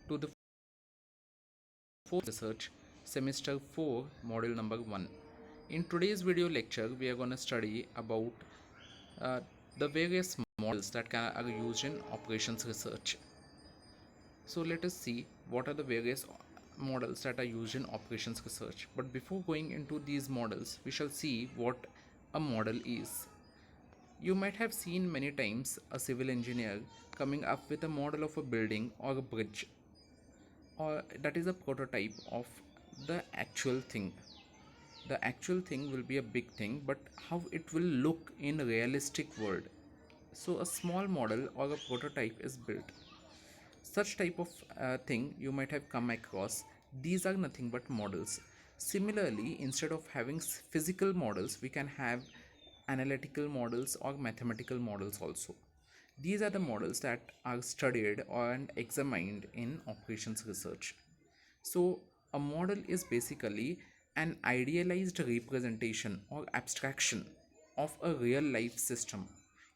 to the fourth research semester 4 module number 1. In today's video lecture we are going to study about uh, the various models that are used in operations research. So let us see what are the various models that are used in operations research. But before going into these models, we shall see what a model is. You might have seen many times a civil engineer coming up with a model of a building or a bridge, or that is a prototype of the actual thing. The actual thing will be a big thing, but how it will look in realistic world. So a small model or a prototype is built. Such type of thing you might have come across. These are nothing but models. Similarly, instead of having physical models, we can have analytical models or mathematical models also. These are the models that are studied and examined in operations research. So a model is basically an idealized representation or abstraction of a real life system.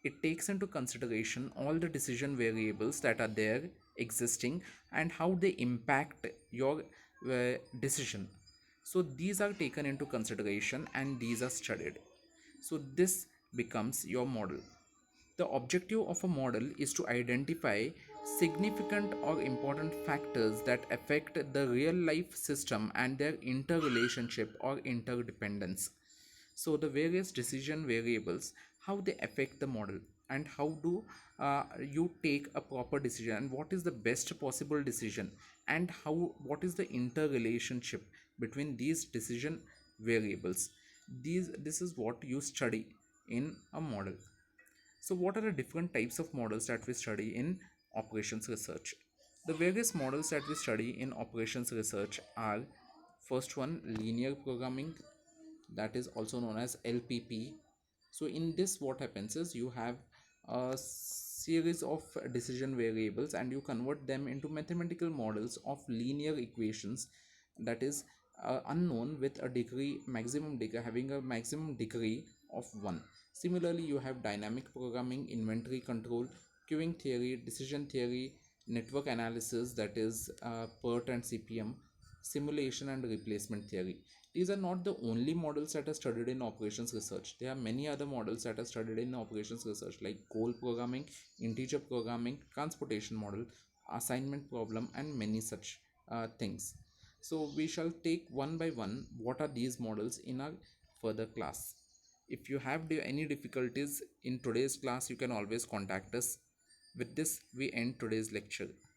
It takes into consideration all the decision variables that are there existing and how they impact your decision. So these are taken into consideration and these are studied. So this becomes your model. The objective of a model is to identify significant or important factors that affect the real life system and their interrelationship or interdependence. So the various decision variables, how they affect the model, and how do you take a proper decision, and what is the best possible decision, and how what is the interrelationship between these decision variables. This is what you study in a model. So what are the different types of models that we study in operations research? The various models that we study in operations research are: first one, linear programming, that is also known as LPP. So in this what happens is you have a series of decision variables and you convert them into mathematical models of linear equations, that is unknown with a degree maximum degree having a maximum degree of 1. Similarly, you have dynamic programming, inventory control, queuing theory, decision theory, network analysis, that is PERT and CPM, simulation and replacement theory. These are not the only models that are studied in operations research. There are many other models that are studied in operations research, like goal programming, integer programming, transportation model, assignment problem, and many such things. So we shall take one by one what are these models in our further class. If you have any difficulties in today's class, you can always contact us. With this, we end today's lecture.